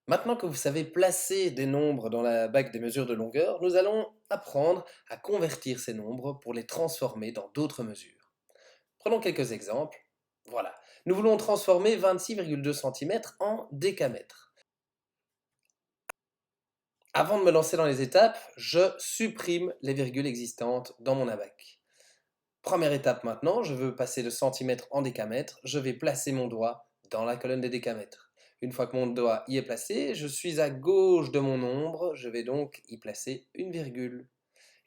Maintenant que vous savez placer des nombres dans la bague des mesures de longueur, nous allons apprendre à convertir ces nombres pour les transformer dans d'autres mesures. Prenons quelques exemples. Voilà. Nous voulons transformer 26,2 cm en décamètres. Avant de me lancer dans les étapes, je supprime les virgules existantes dans mon abac. Première étape maintenant, je veux passer de centimètres en décamètres. Je vais placer mon doigt dans la colonne des décamètres. Une fois que mon doigt y est placé, je suis à gauche de mon nombre. Je vais donc y placer une virgule.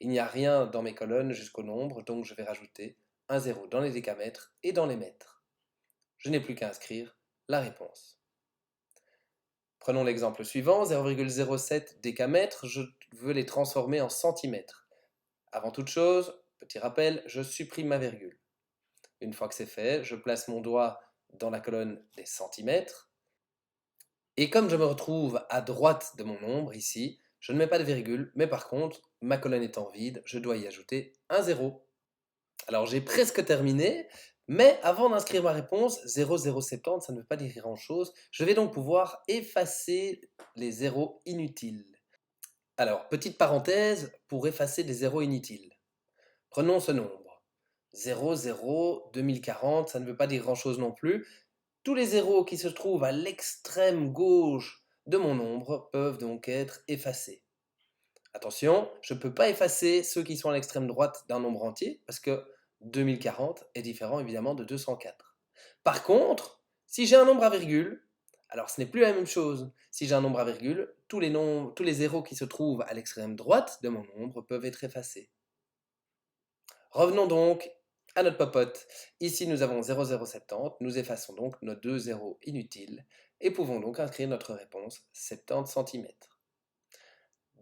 Il n'y a rien dans mes colonnes jusqu'au nombre, donc je vais rajouter un zéro dans les décamètres et dans les mètres. Je n'ai plus qu'à inscrire la réponse. Prenons l'exemple suivant, 0,07 décamètres, je veux les transformer en centimètres. Avant toute chose, petit rappel, je supprime ma virgule. Une fois que c'est fait, je place mon doigt dans la colonne des centimètres. Et comme je me retrouve à droite de mon nombre, ici, je ne mets pas de virgule, mais par contre, ma colonne étant vide, je dois y ajouter un zéro. Alors j'ai presque terminé, mais avant d'inscrire ma réponse, 0,070, ça ne veut pas dire grand-chose. Je vais donc pouvoir effacer les zéros inutiles. Alors, petite parenthèse pour effacer des zéros inutiles. Prenons ce nombre. 0, 0, 2040, ça ne veut pas dire grand-chose non plus. Tous les zéros qui se trouvent à l'extrême gauche de mon nombre peuvent donc être effacés. Attention, je ne peux pas effacer ceux qui sont à l'extrême droite d'un nombre entier, parce que 2040 est différent évidemment de 204. Par contre, si j'ai un nombre à virgule, alors ce n'est plus la même chose. Si j'ai un nombre à virgule, tous les zéros qui se trouvent à l'extrême droite de mon nombre peuvent être effacés. Revenons donc à notre popote. Ici, nous avons 0,070. Nous effaçons donc nos deux zéros inutiles et pouvons donc inscrire notre réponse 70 cm.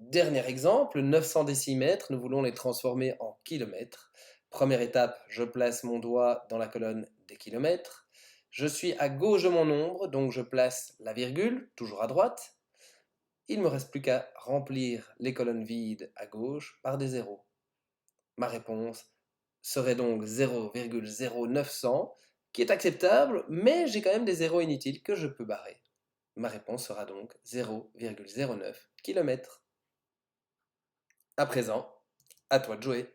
Dernier exemple, 900 décimètres, nous voulons les transformer en kilomètres. Première étape, je place mon doigt dans la colonne des kilomètres. Je suis à gauche de mon nombre, donc je place la virgule, toujours à droite. Il ne me reste plus qu'à remplir les colonnes vides à gauche par des zéros. Ma réponse serait donc 0,0900, qui est acceptable, mais j'ai quand même des zéros inutiles que je peux barrer. Ma réponse sera donc 0,09 km. À présent, à toi de jouer.